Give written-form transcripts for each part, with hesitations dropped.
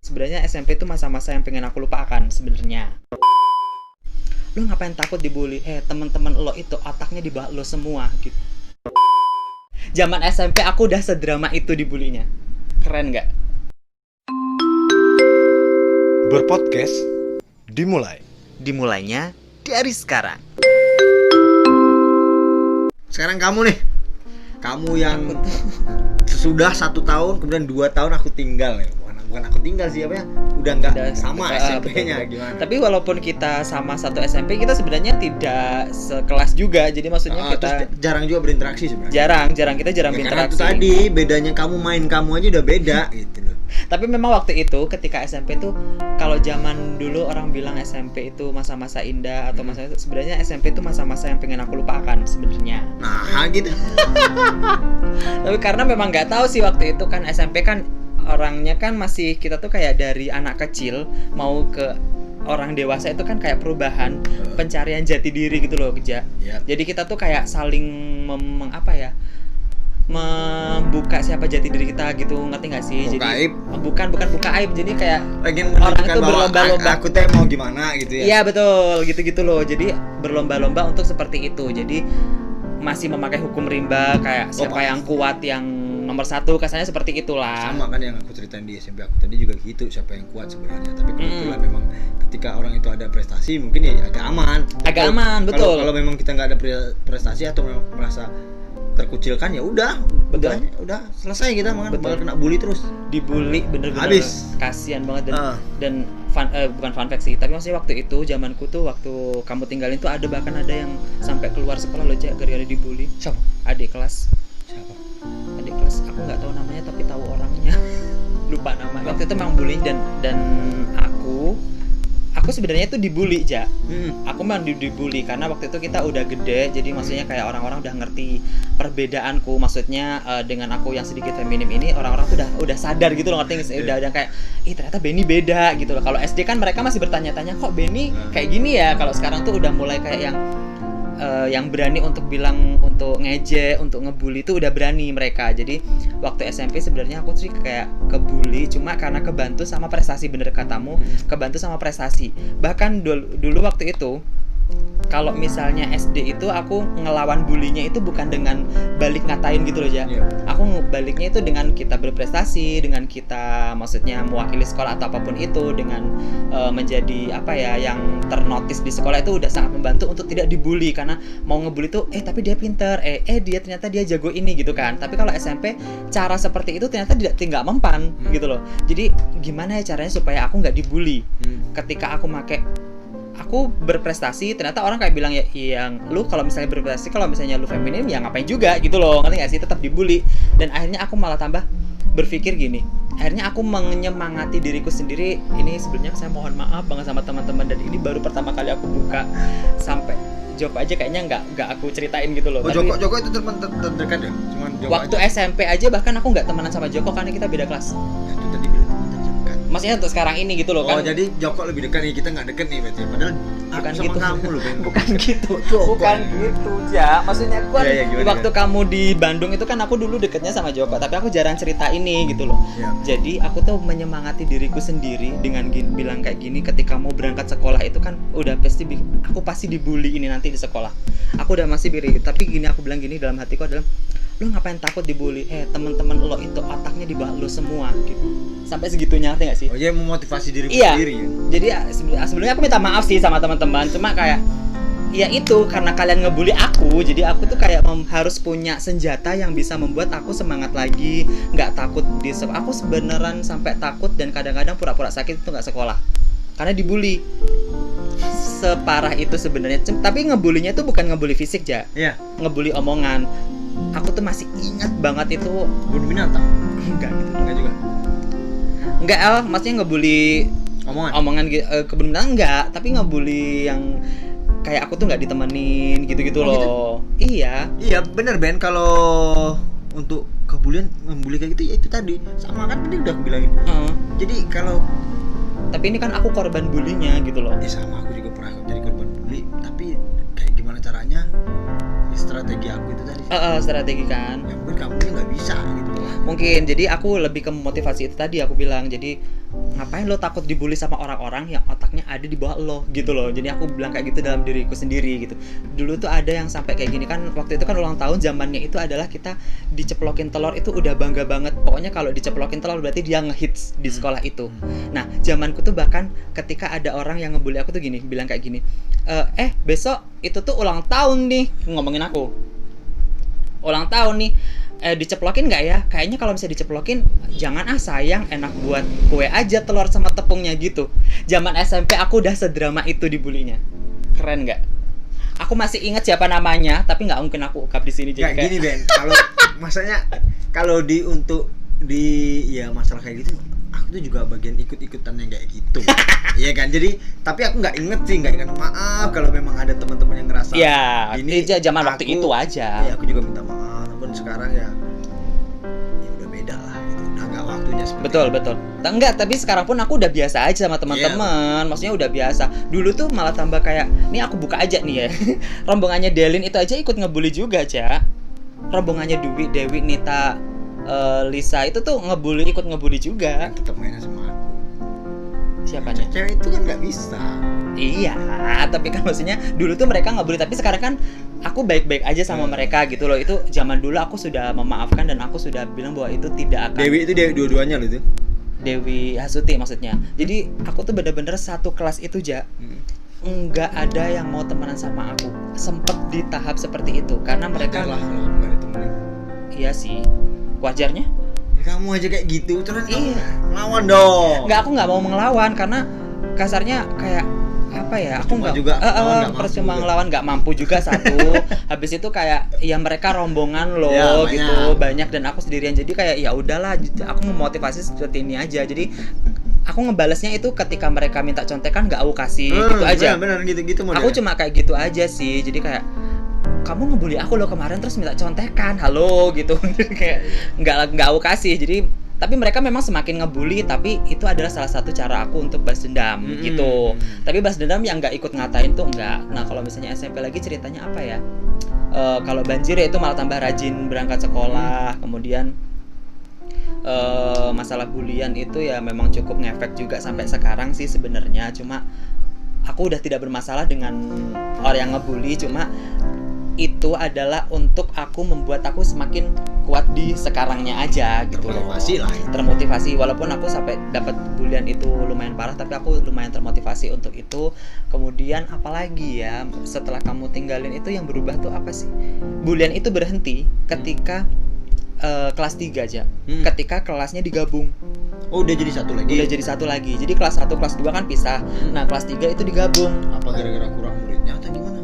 Sebenarnya SMP itu masa-masa yang pengen aku lupakan sebenarnya. Lo ngapain takut dibully? Teman-teman lo itu otaknya di bawah lo semua gitu. Zaman SMP aku udah sedrama itu dibulinya. Keren nggak? Berpodcast dimulai. Dimulainya dari sekarang. Sekarang kamu nih, kamu yang sesudah 1 tahun kemudian 2 tahun aku tinggal ya. Bukan aku tinggal sih, apa ya, udah nggak sama SMP-nya gimana. Tapi walaupun kita sama satu SMP, kita sebenarnya tidak sekelas juga. Jadi maksudnya kita jarang juga berinteraksi sebenarnya. jarang kita jarang Ya, berinteraksi. karena itu tadi bedanya kamu main kamu aja udah beda gitu loh. Tapi memang waktu itu ketika SMP tuh, kalau zaman dulu orang bilang SMP itu masa-masa indah atau masa sebenarnya SMP itu masa-masa yang pengen aku lupakan sebenarnya. Nah gitu. Tapi karena memang nggak tahu sih waktu itu kan SMP kan orangnya kan masih kita tuh kayak dari anak kecil mau ke orang dewasa itu kan kayak perubahan pencarian jati diri gitu loh Geja. Yep. Jadi kita tuh kayak saling membuka siapa jati diri kita gitu, ngerti nggak sih? Buka Jadi aib. bukan buka aib, jadi kayak Pengen orang menunjukkan itu bahwa berlomba-lomba. aku teh mau gimana gitu ya. Iya betul, gitu-gitu loh. Jadi berlomba-lomba untuk seperti itu. Jadi masih memakai hukum rimba kayak siapa yang kuat, yang nomor 1, kesannya seperti itulah. Sama kan yang aku ceritain di SMP aku tadi juga gitu, siapa yang kuat sebenarnya. Tapi kebetulan memang ketika orang itu ada prestasi mungkin ya agak aman. Agak aman, betul. Kalau memang kita nggak ada prestasi atau merasa terkucilkan ya udah selesai kita bakal kena bully terus. Dibully bener-bener Habis. kasihan banget dan bukan fun fact sih, tapi maksudnya waktu itu zamanku tuh waktu kamu tinggalin tuh ada yang sampai keluar sekolah loh gara-gara dibully. Siapa? Adik kelas. Siapa? Adik kelas, aku nggak tahu namanya tapi tahu orangnya. Lupa namanya. Waktu itu memang bully dan aku sebenarnya tuh dibully Aku memang dibully karena waktu itu kita udah gede, jadi maksudnya kayak orang-orang udah ngerti perbedaanku, maksudnya dengan aku yang sedikit feminim ini orang-orang tuh udah sadar gitu loh, ngerti udah kayak ternyata Benny beda gitu loh. Kalau SD kan mereka masih bertanya-tanya kok Benny kayak gini ya. Kalau sekarang tuh udah mulai kayak yang berani untuk bilang, untuk ngejek, untuk ngebully itu udah berani mereka. Jadi waktu SMP sebenarnya aku sih kayak kebully cuma karena kebantu sama prestasi, bener katamu, kebantu sama prestasi. Bahkan dulu waktu itu kalau misalnya SD itu aku ngelawan bulinya itu bukan dengan balik ngatain gitu loh Aku baliknya itu dengan kita berprestasi, dengan kita maksudnya mewakili sekolah atau apapun itu, dengan menjadi yang ternotis di sekolah itu udah sangat membantu untuk tidak dibully. Karena mau ngebully tuh tapi dia pinter, dia ternyata dia jago ini gitu kan. Tapi kalau SMP cara seperti itu ternyata tidak mempan gitu loh. Jadi gimana ya caranya supaya aku nggak dibully ketika aku berprestasi, ternyata orang kayak bilang yang lu kalau misalnya berprestasi, kalau misalnya lu feminim ya ngapain juga gitu loh, ngerti gak sih, tetap dibully. Dan akhirnya aku malah tambah berpikir gini, akhirnya aku menyemangati diriku sendiri. Ini sebenarnya saya mohon maaf banget sama teman-teman, dan ini baru pertama kali aku buka, sampai Joko aja kayaknya nggak aku ceritain gitu loh. Joko itu teman terdekat ya? Cuman Joko waktu aja. SMP aja bahkan aku nggak temenan sama Joko karena kita beda kelas. Itu tadi bilang teman terdekat. Maksudnya untuk sekarang ini gitu loh kan. Jadi Joko lebih dekat nih, kita nggak deket nih berarti. Padahal Bukan aku sama gitu. kamu loh, Ben. Bukan gitu. Joko. Bukan gitu, Maksudnya aku kan Gimana, waktu kamu di Bandung itu kan aku dulu deketnya sama Joko, tapi aku jarang cerita ini gitu loh. Jadi aku tuh menyemangati diriku sendiri dengan bilang kayak gini, ketika mau berangkat sekolah itu kan udah aku pasti dibully ini nanti di sekolah. Aku udah masih biri, tapi gini aku bilang gini dalam hatiku adalah, lu ngapain takut dibully? Teman-teman lo itu otaknya di bawah lo semua gitu. Sampai segitunya, ngerti gak sih? Oh, jadi memotivasi dirimu Iya. sendiri ya. Jadi sebelumnya aku minta maaf sih sama teman-teman, cuma kayak ya itu karena kalian ngebully aku, jadi aku tuh kayak harus punya senjata yang bisa membuat aku semangat lagi, nggak takut aku sebenarnya sampai takut dan kadang-kadang pura-pura sakit itu nggak sekolah karena dibully. Separah itu sebenarnya. Tapi ngebulinya itu bukan ngebully fisik Iya. ngebully omongan. Aku tuh masih ingat banget itu. Bunuh binatang. Enggak gitu. Enggak juga. Enggak, maksudnya ngebully omongan kebun binatang enggak, tapi ngebully yang kayak aku tuh nggak ditemenin gitu-gitu loh. Gitu? Iya bener Ben, kalau untuk kebulian membuli kayak gitu ya itu tadi sama kan tadi udah aku bilangin. Jadi kalau tapi ini kan aku korban bulinya gitu loh. Sama aku juga pernah jadi korban bully, tapi kayak gimana caranya, strategi aku itu tadi. Strategi kan. Ya mungkin kamu nggak bisa gitu. Mungkin jadi aku lebih ke motivasi itu tadi aku bilang. Jadi ngapain lo takut dibully sama orang-orang yang otaknya ada di bawah lo gitu loh. Jadi aku bilang kayak gitu dalam diriku sendiri gitu. Dulu tuh ada yang sampai kayak gini kan, waktu itu kan ulang tahun, zamannya itu adalah kita diceplokin telur itu udah bangga banget. Pokoknya kalau diceplokin telur berarti dia ngehits di sekolah itu. Nah, zamanku tuh bahkan ketika ada orang yang ngebully aku tuh gini, bilang kayak gini, besok itu tuh ulang tahun nih, ngomongin aku. Ulang tahun nih, diceplokin nggak ya? Kayaknya kalau bisa diceplokin, jangan sayang, enak buat kue aja telur sama tepungnya gitu. Zaman SMP aku udah sedrama itu dibulinya. Keren nggak? Aku masih ingat siapa namanya, tapi nggak mungkin aku ungkap di sini. Jadi kayak gini Ben, kalau masanya kalau ya masalah kayak gitu, aku tuh juga bagian ikut-ikutan yang kayak gitu. Iya kan? Jadi tapi aku nggak inget maaf kalau memang ada teman-teman yang ngerasa ya, ini zaman waktu itu aja. Iya, aku juga minta maaf. Namun sekarang ya udah beda lah gitu. Udah nggak waktunya seperti Betul. Enggak, tapi sekarang pun aku udah biasa aja sama teman-teman. Maksudnya udah biasa. Dulu tuh malah tambah kayak, nih aku buka aja nih ya. Rombongannya Delin itu aja ikut ngebully juga, Cak. Rombongannya Dewi, Nita, Lisa itu tuh ikut ngebully juga. Yang tetap mainnya sama aku. Siapanya? Cewek itu kan nggak bisa. Iya, tapi kan maksudnya dulu tuh mereka ngebully, tapi sekarang kan aku baik-baik aja sama mereka gitu loh. Itu zaman dulu aku sudah memaafkan dan aku sudah bilang bahwa itu tidak akan. Dewi itu dua-duanya loh itu. Dewi Hasuti maksudnya. Jadi aku tuh bener-bener satu kelas itu nggak ada yang mau temenan sama aku. Sempet di tahap seperti itu karena mereka lah kalau nggak ditemenin. Iya sih, wajarnya. Kamu aja kayak gitu, terus kamu ngelawan dong. Aku nggak mau ngelawan karena kasarnya kayak apa ya? Aku nggak percuma ngelawan, nggak mampu juga satu. Habis itu kayak ya mereka rombongan loh ya, gitu banyak dan aku sendirian, jadi kayak ya udahlah. Aku memotivasi seperti ini aja. Jadi aku ngebalesnya itu ketika mereka minta contekan nggak aku kasih gitu aja. Benar gitu Aku cuma kayak gitu aja sih. Jadi kayak kamu ngebully aku loh kemarin terus minta contekan, halo gitu. Kayak nggak aku kasih. Jadi tapi mereka memang semakin ngebully, tapi itu adalah salah satu cara aku untuk balas dendam gitu. Tapi balas dendam yang nggak ikut ngatain tuh enggak. Nah kalau misalnya SMP lagi ceritanya apa ya? Kalau banjir ya itu malah tambah rajin berangkat sekolah. Kemudian masalah bulian itu ya memang cukup ngefek juga sampai sekarang sih sebenarnya. Cuma aku udah tidak bermasalah dengan orang yang ngebully, cuma itu adalah untuk aku membuat aku semakin kuat di sekarangnya aja gitu loh. Termotivasi walaupun aku sampai dapat bulian itu lumayan parah, tapi aku lumayan termotivasi untuk itu. Kemudian apalagi ya, setelah kamu tinggalin itu yang berubah tuh apa sih? Bulian itu berhenti ketika kelas 3 aja. Ketika kelasnya digabung. Oh, udah jadi satu lagi. Udah jadi satu lagi. Jadi kelas 1, kelas 2 kan pisah. Nah, kelas 3 itu digabung. Apa gara-gara kurang muridnya atau gimana?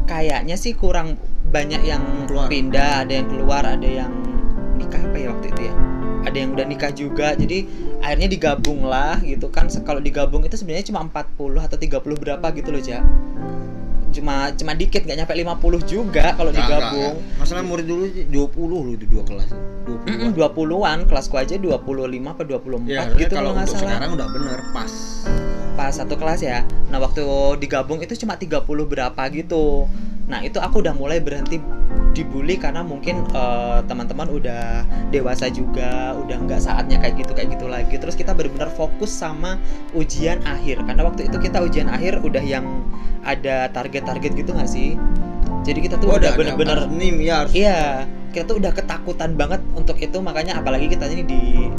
Kayaknya sih kurang banyak yang pindah, ada yang keluar, ada yang nikah apa ya waktu itu ya. Ada yang udah nikah juga. Jadi akhirnya digabung lah gitu kan. Kalau digabung itu sebenarnya cuma 40 atau 30 berapa gitu loh, Ja. Cuma dikit, nggak nyampe 50 juga kalau digabung. Masalah murid dulu 20 loh itu dua kelas. 20-an, kelasku aja 25 apa 24 ya, gitu kalau nggak salah. Sekarang udah bener pas satu kelas ya. Nah waktu digabung itu cuma 30 berapa gitu. Nah itu aku udah mulai berhenti dibully karena mungkin teman-teman udah dewasa juga, udah nggak saatnya kayak gitu lagi. Terus kita benar-benar fokus sama ujian akhir, karena waktu itu kita ujian akhir udah yang ada target-target gitu nggak sih? Jadi kita tuh udah bener-bener iya, kita tuh udah ketakutan banget untuk itu. Makanya apalagi kita ini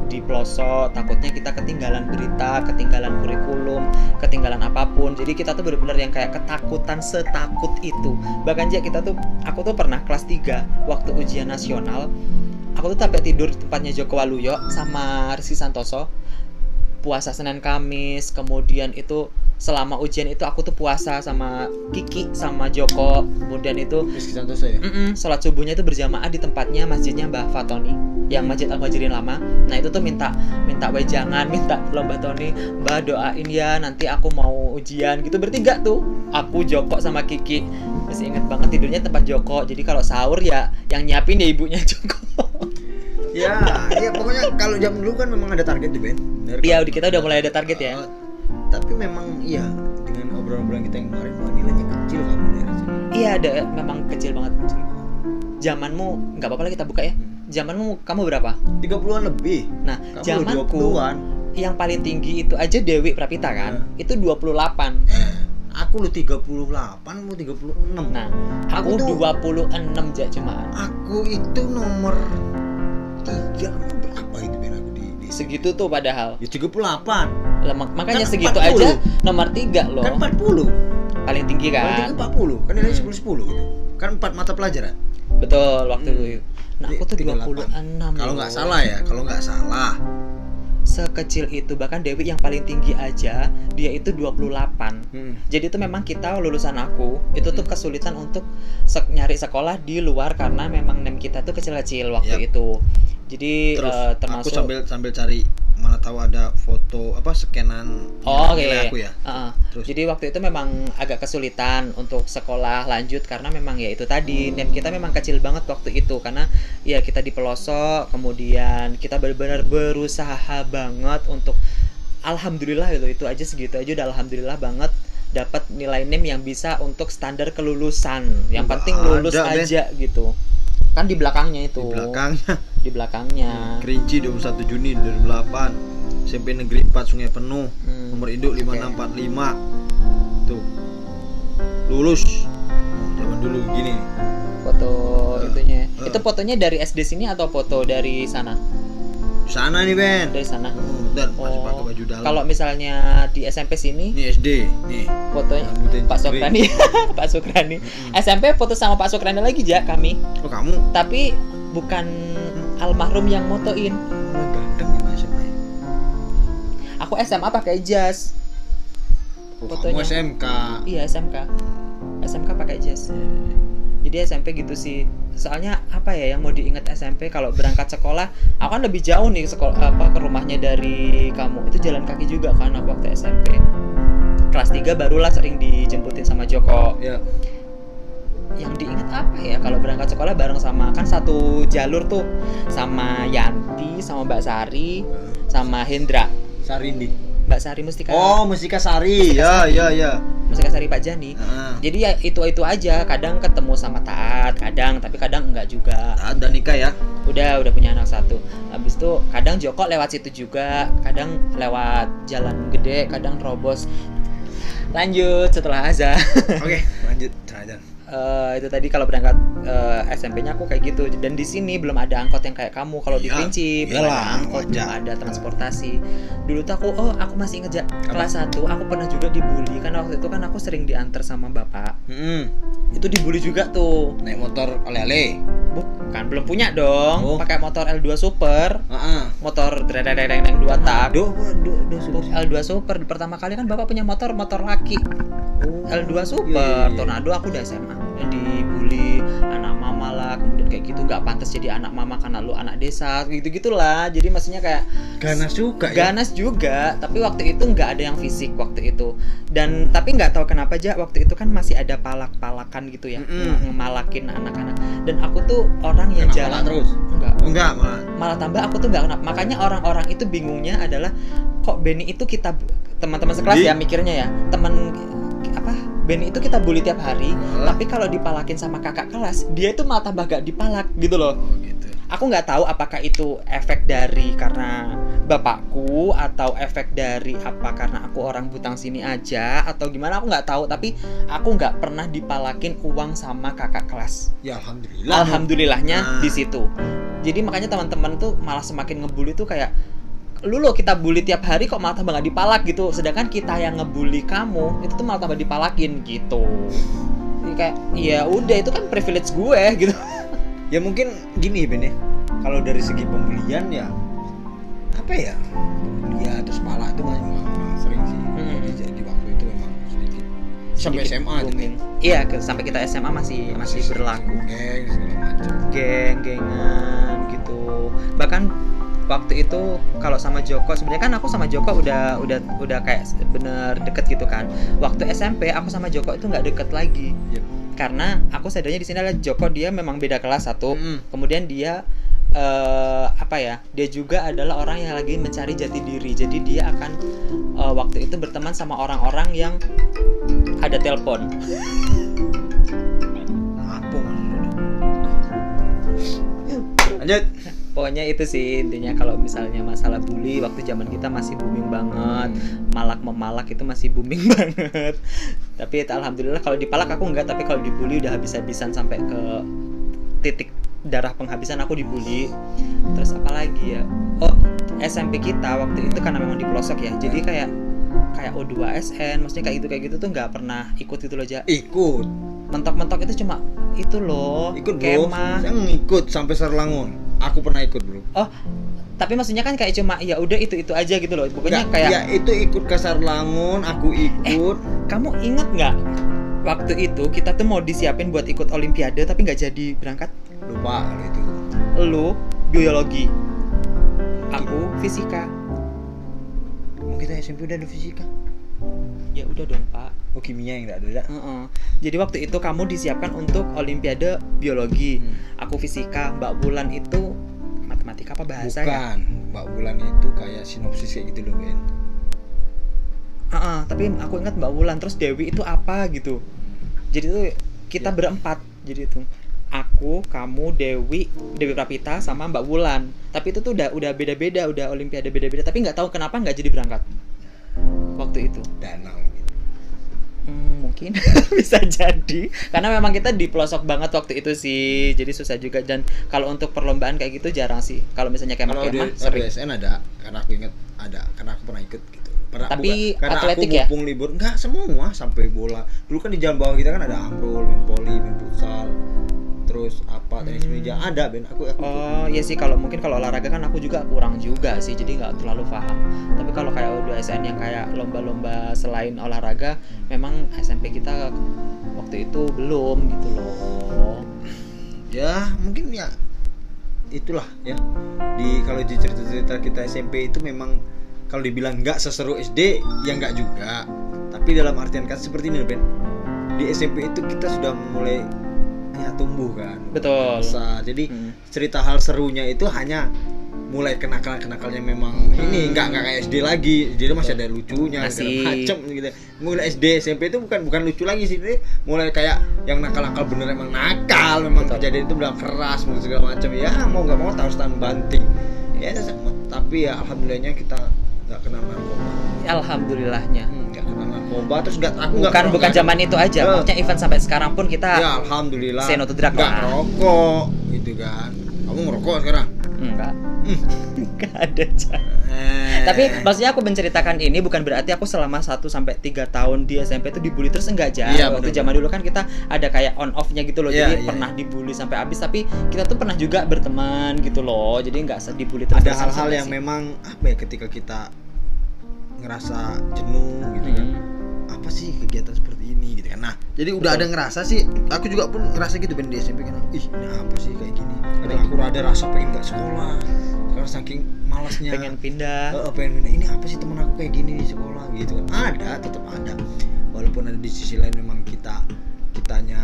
di pelosok, takutnya kita ketinggalan berita, ketinggalan kurikulum, ketinggalan apapun. Jadi kita tuh bener-bener yang kayak ketakutan setakut itu. Bahkan aku tuh pernah kelas 3 waktu ujian nasional, aku tuh sampai tidur di tempatnya Joko Waluyo sama Rizky Santoso. Puasa Senin Kamis, kemudian itu selama ujian itu aku tuh puasa sama Kiki sama Joko. Kemudian itu Rizky Santoso ya? Sholat subuhnya itu berjamaah di tempatnya masjidnya Mbah Fatoni, yang Masjid Al-Muhajirin lama. Nah itu tuh minta wejangan, minta Mbah Toni, Mbah doain ya nanti aku mau ujian gitu, bertiga tuh, aku, Joko sama Kiki. Masih inget banget tidurnya tempat Joko. Jadi kalau sahur ya yang nyiapin ya ibunya Joko. Ya pokoknya kalau zaman dulu kan memang ada target tuh Ben. Iya, kita udah mulai ada target ya. Tapi memang iya, dengan obrolan-obrolan kita yang kemarin nilainya kecil kamu ya. Iya, memang kecil banget. Zamanmu nggak apa-apa lah kita buka ya. Zamanmu kamu berapa? 30-an lebih. Nah, Kamu zamanku 20-an. yang paling tinggi itu aja Dewi Prapita kan, itu 28. Aku lu 38, mau 36. Nah, aku Aku tuh- 26 aja cuma. Aku itu nomor 3 berapa itu Ben aku di Segitu tuh padahal. ya 38. Makanya Kan segitu 40. aja nomor 3 loh. Kan 40. Paling tinggi Paling kan. tinggi 40. Kan nilai 10 gitu. Kan 4 mata pelajaran. Betul waktu itu. Nah, aku tuh 38. 26. Kalau loh. nggak salah ya, kalau nggak salah. Sekecil itu, bahkan Dewi yang paling tinggi aja dia itu 28. Jadi itu memang kita lulusan aku itu tuh kesulitan untuk nyari sekolah di luar karena memang nem kita tuh kecil-kecil waktu Yap. itu. Jadi Terus termasuk aku sambil cari mana tahu ada foto apa scanan nilai aku ya. Terus? Jadi waktu itu memang agak kesulitan untuk sekolah lanjut karena memang ya itu tadi nem kita memang kecil banget waktu itu karena ya kita di pelosok, kemudian kita benar-benar berusaha banget untuk alhamdulillah itu aja segitu aja udah alhamdulillah banget dapat nilai nem yang bisa untuk standar kelulusan. Yang Nggak penting lulus ada, Ben. aja gitu. Kan di belakangnya itu. Di belakangnya. Di belakangnya. Kerinci 21 Juni 2008. SMP Negeri 4 Sungai Penuh. Nomor induk 5645. Tuh. Lulus. Zaman dulu gini. Foto itunya. uh. Itu fotonya dari SD sini atau foto dari sana? Sana nih Ben. Dari sana. Bentar, masih pakai baju dalam. Kalau misalnya di SMP sini Ini SD, nih. fotonya Rambutnya Pak jepri. Sokrani. Pak Sokrani. SMP foto sama Pak Sokrani lagi ja kami. Oh kamu? Tapi bukan almarhum yang motoin. Ganteng ya Mas SMA. Aku SMA pakai jas. Kamu SMK. Iya SMK. SMK pakai jas. Jadi SMP gitu sih. Soalnya apa ya yang mau diingat SMP kalau berangkat sekolah, aku kan lebih jauh nih sekolah ke rumahnya dari kamu. Itu jalan kaki juga kan aku waktu SMP. Kelas 3 barulah sering dijemputin sama Joko. Ya. Yang diingat apa ya kalau berangkat sekolah bareng sama kan satu jalur tuh sama Yanti, sama Mbak Sari, sama Hendra. Sarindi. Mbak Sari Mustika. Oh, Mustika Sari. Ya. Mustika Sari Pak Jani. Jadi ya itu aja, kadang ketemu sama Taat, kadang tapi kadang enggak juga. Taat dan nikah ya. Udah punya anak satu. Habis itu kadang Joko lewat situ juga, kadang lewat jalan gede, kadang terobos. Lanjut setelah azan. Oke, lanjut. Terus. Itu tadi kalau berangkat SMP-nya aku kayak gitu. Dan di sini belum ada angkot yang kayak kamu. Kalau di Iya, Kerinci belum iyalah, ada angkot, belum wajar. ada transportasi. Dulu tuh aku masih inget kelas 1 aku pernah juga dibully karena waktu itu kan aku sering diantar sama bapak. Itu dibully juga tuh. Naik motor ale-ale. Bukan, belum punya dong. Oh. Pakai motor L2 Super. Motor dreng 2 tak. Do L2 Super. Pertama kali kan bapak punya motor laki. L2 Super. Iya. Tornado aku udah SMA. Dan dibully anak mama lah, kemudian kayak gitu nggak pantas jadi anak mama karena lu anak desa, gitu-gitulah. Jadi maksudnya kayak ganas juga ya. ganas juga, tapi waktu itu nggak ada yang fisik waktu itu. Dan tapi nggak tahu kenapa aja waktu itu kan masih ada palak-palakan gitu ya, ngemalakin anak-anak. Dan aku tuh orang yang Kena jalan palak terus? Enggak, malah tambah aku tuh nggak kenapa. Makanya orang-orang itu bingungnya adalah kok Benny itu kita teman-teman sekelas ya mikirnya ya, teman apa Benny itu kita bully tiap hari, tapi kalau dipalakin sama kakak kelas dia itu malah tambah gak dipalak gitu loh. Oh gitu. Aku nggak tahu apakah itu efek dari karena bapakku atau efek dari apa karena aku orang Butang sini aja atau gimana, aku nggak tahu. Tapi aku nggak pernah dipalakin uang sama kakak kelas. Ya alhamdulillah. Alhamdulillahnya di situ. Jadi makanya teman-teman tuh malah semakin ngebully tuh kayak lu loh kita bully tiap hari kok malah tambah gak dipalak gitu, sedangkan kita yang ngebully kamu itu tuh malah tambah dipalakin gitu. Jadi kayak ya udah itu kan privilege gue gitu. Ya mungkin gini Ben ya. Kalau dari segi pembulian ya apa ya? Pembulian terus palak itu memang sering sih. Jadi waktu itu memang sedikit. Sampai Sedikit SMA tuh booming. Iya, sampai kita SMA masih berlaku. Geng segala macam. Geng-gengan gitu. Bahkan waktu itu kalau sama Joko, sebenarnya kan aku sama Joko udah kayak bener deket gitu kan. Waktu SMP aku sama Joko itu nggak deket lagi. Yep. Karena aku sadarnya di sini adalah Joko dia memang beda kelas satu. Kemudian dia dia juga adalah orang yang lagi mencari jati diri. Jadi dia akan waktu itu berteman sama orang-orang yang ada telepon. Apa maksudnya? Lanjut. Pokoknya itu sih intinya, kalau misalnya masalah bully waktu zaman kita masih booming banget. Malak memalak itu masih booming banget. Tapi alhamdulillah kalau dipalak aku enggak, tapi kalau dibully udah habis-habisan sampai ke titik darah penghabisan aku dibully. Terus apa lagi ya? Oh, SMP kita waktu itu karena memang di pelosok ya. Jadi kayak O2SN, maksudnya kayak gitu tuh nggak pernah ikut gitu loh, Ja. Ikut. Mentok-mentok itu cuma itu loh, Ikut bro. kemah. Saya ngikut sampai Serlangun. Aku pernah ikut bro. Oh, tapi maksudnya kan kayak cuma ya udah itu aja gitu loh. Pokoknya Nggak, kayak ya itu ikut ke Serlangun, aku ikut. kamu inget nggak waktu itu kita tuh mau disiapin buat ikut olimpiade tapi nggak jadi berangkat. Lupa kalau itu. Lu biologi, aku fisika. Emang kita SMP udah ada fisika? Ya udah dong Pak. Oh kimia yang nggak ada. Heeh. Jadi waktu itu kamu disiapkan untuk olimpiade biologi, aku fisika, Mbak Bulan itu matematika apa bahasa ya? Bukan, Mbak Bulan itu kayak sinopsis kayak gitu loh Ben. Tapi aku ingat Mbak Wulan, terus Dewi itu apa gitu. Jadi tuh kita Ya. berempat. Jadi itu aku, kamu, Dewi Prapita sama Mbak Wulan. Tapi itu tuh udah beda-beda, udah olimpiade beda-beda. Tapi nggak tahu kenapa nggak jadi berangkat waktu itu. Danau. Mungkin bisa jadi karena memang kita di pelosok banget waktu itu sih, jadi susah juga. Dan kalau untuk perlombaan kayak gitu jarang sih. Kalau misalnya Kalau di kemah sering. RWSN ada, karena aku inget ada, karena aku pernah ikut gitu. Tapi karena atletik aku ya? mumpung libur, enggak semua sampai bola. Dulu kan di jalan bawah kita kan ada ambrol, main voli, main futsal, terus apa tenis meja ada Ben. Aku Oh iya sih, kalau mungkin kalau olahraga kan aku juga kurang juga sih, jadi nggak terlalu paham. Tapi kalau kayak O2SN yang kayak lomba-lomba selain olahraga, memang SMP kita waktu itu belum gitu loh. ya mungkin ya itulah ya. Kalau di cerita-cerita kita SMP itu memang kalau dibilang nggak seseru SD ya nggak juga. Tapi dalam artian kata seperti ini Ben. Di SMP itu kita sudah mulai ya tumbuh kan. Betul. Besar. Jadi cerita hal serunya itu hanya mulai kenakalan-kenakalnya memang ini nggak kayak SD lagi. Jadi masih ada lucunya Masih. segala macem gitu. Mulai SD SMP itu bukan lucu lagi sih. Jadi mulai kayak yang nakal-nakal bener emang nakal, memang kejadian itu udah keras segala macam. Ya mau nggak mau harus tahan banting. Ya tapi ya alhamdulillahnya kita nggak kena narkoba. Alhamdulillahnya. Nggak kena narkoba, terus aku nggak Bukan zaman itu aja, maksudnya event sampai sekarang pun kita ya alhamdulillah say no to drug nggak lah. ngerokok gitu kan. Kamu ngerokok sekarang? Enggak. Enggak ada cara. Tapi maksudnya aku menceritakan ini bukan berarti aku selama 1-3 tahun di SMP itu dibully terus, enggak aja. Iya, Waktu bener. zaman dulu kan kita ada kayak on off-nya gitu loh. Iya, Jadi iya. pernah dibully sampai habis, tapi kita tuh pernah juga berteman gitu loh. Jadi enggak dibully terus. ada hal-hal yang memang apa ya, ketika kita ngerasa jenuh gitu kan, apa sih kegiatan seperti ini gitu kan. Nah jadi udah ada ngerasa sih, aku juga pun ngerasa gitu Ben di SMP kan, ih ini apa sih kayak gini. Kadang aku ada rasa pengen gak sekolah karena saking malasnya, pengen pindah. pengen pindah. Ini apa sih temen aku kayak gini di sekolah gitu kan. Tetap ada, walaupun ada di sisi lain memang kitanya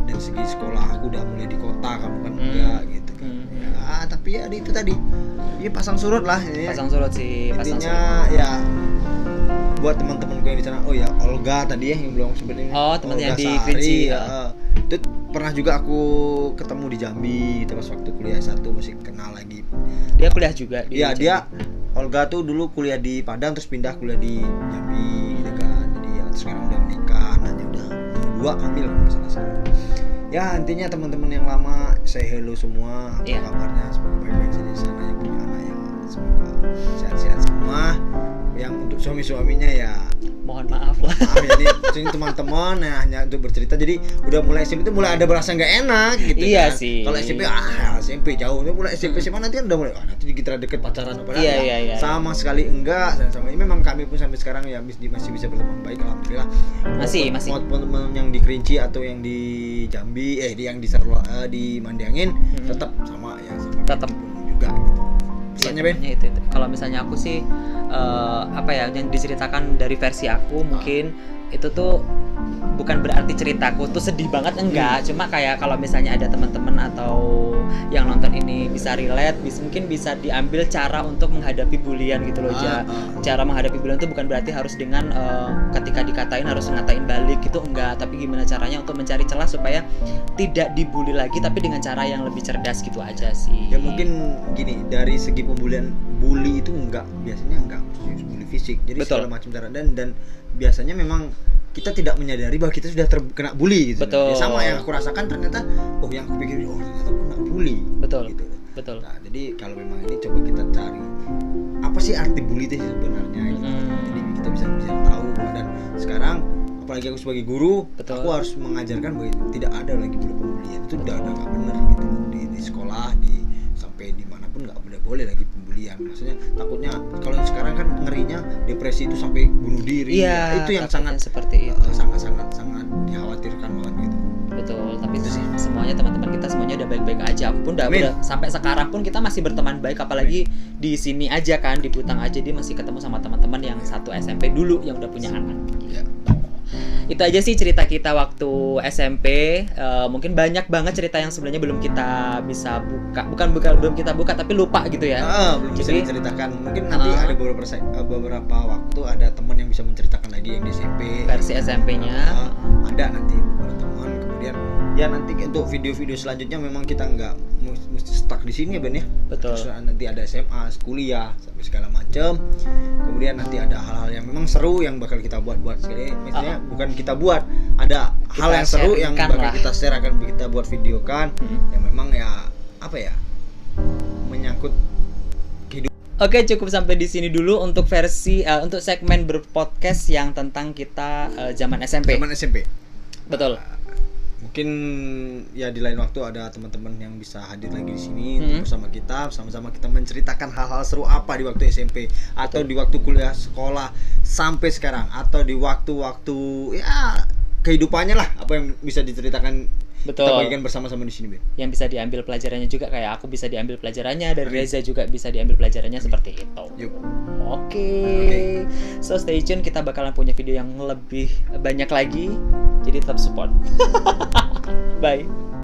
dari segi sekolah aku udah mulai di kota, kamu kan enggak gitu kan. Ya tapi ya itu tadi, ini pasang surut lah ini. Pasang surut sih, pasang Intinya surut. ya buat teman-temanku yang di sana. Oh ya Olga tadi ya yang belum sebenarnya. Oh, teman yang Olga di Sari, Kerinci, ya. Itu pernah juga aku ketemu di Jambi gitu pas waktu kuliah S1, masih kenal lagi. Dia kuliah juga di Iya, Jambi. dia Olga tuh dulu kuliah di Padang terus pindah kuliah di Jambi gitu kan. Jadi ya sekarang udah menikah, anaknya udah 2 hamil kalau nggak salah sekarang. Ya intinya teman-teman yang lama say hello semua, apa Iya. kabarnya, semoga baik-baik saja di sana, yang punya anak ya semoga sehat-sehat semua. Yang untuk suami-suaminya ya Mohon maaf lah. jadi sini teman-teman ya, hanya untuk bercerita. Jadi udah mulai SMP itu mulai ada berasa nggak enak gitu. Iya kan. sih. Kalau SMP jauh, mulai SMP SMA nanti kan udah mulai nanti kita deket pacaran apa Iya. sama sekali enggak. Dan sama ini memang kami pun sampai sekarang ya masih bisa berteman baik alhamdulillah. Masih. Buat teman-teman yang di Kerinci atau yang di Jambi yang di Mandiangin tetap sama ya, sama Tetap. juga gitu. Pesannya Ben? Ya, itu. Kalau misalnya aku sih apa ya yang diceritakan dari versi aku mungkin itu tuh bukan berarti ceritaku tuh sedih banget, enggak. Cuma kayak kalau misalnya ada teman-teman atau yang nonton ini bisa relate, mungkin bisa diambil cara untuk menghadapi bulian gitu loh, Ja. Cara menghadapi bulian itu bukan berarti harus dengan ketika dikatain harus ngatain balik gitu, enggak. Tapi gimana caranya untuk mencari celah supaya tidak dibully lagi, tapi dengan cara yang lebih cerdas gitu aja sih. Ya mungkin gini, dari segi pembulian, bully itu biasanya enggak bully fisik. Jadi segala macam cara dan biasanya memang kita tidak menyadari bahwa kita sudah terkena bully gitu. Betul. Ya, sama yang aku rasakan ternyata yang aku pikir ternyata aku kena bully. Betul. Gitu. Betul. Nah, jadi kalau memang ini coba kita cari apa sih arti bully itu sebenarnya gitu. Jadi kita bisa tahu, dan sekarang apalagi aku sebagai guru, betul, aku harus mengajarkan bahwa tidak ada lagi pembulian. Itu udah nggak benar gitu di sekolah, sampai dimanapun nggak boleh lagi pembulian. Maksudnya takutnya kalau sekarang kan ngerinya depresi itu sampai bunuh diri. Iya, itu yang sangat seperti itu. sangat dikhawatirkan banget gitu. Betul, tapi itu sih semuanya teman-teman kita semuanya udah baik-baik aja. Aku pun udah sampai sekarang pun kita masih berteman baik, apalagi di sini aja kan, di Butang aja dia masih ketemu sama teman-teman yang satu SMP dulu yang udah punya anak. Ya. Itu aja sih cerita kita waktu SMP. Mungkin banyak banget cerita yang sebenarnya belum kita bisa buka, bukan belum kita buka tapi lupa gitu ya. Belum bisa diceritakan. Mungkin nanti ada beberapa waktu ada teman yang bisa menceritakan lagi yang di SMP. Versi SMP-nya. Ada nanti beberapa teman. Kemudian ya nanti untuk video-video selanjutnya memang kita nggak mesti stuck di sini ya Ben ya. Betul. Terus nanti ada SMA, kuliah sampai segala macam. Kemudian nanti ada hal-hal yang memang seru yang bakal kita buat sekali. Misalnya bukan kita buat, ada hal yang seru yang bakal kita share, akan kita buat video kan. Yang memang ya apa ya, menyangkut kehidupan. Oke, cukup sampai di sini dulu untuk versi untuk segmen berpodcast yang tentang kita zaman SMP. Zaman SMP. Betul. Mungkin ya di lain waktu ada teman-teman yang bisa hadir lagi di sini bersama kita, sama-sama kita menceritakan hal-hal seru apa di waktu SMP atau di waktu kuliah sekolah sampai sekarang, atau di waktu-waktu ya kehidupannya lah, apa yang bisa diceritakan. Betul. Kita bagikan bersama-sama di sini, Ben. Yang bisa diambil pelajarannya juga, kayak aku bisa diambil pelajarannya, dari Reza juga bisa diambil pelajarannya seperti itu. Oke. So stay tune, kita bakalan punya video yang lebih banyak lagi. Jadi tetap support. Bye.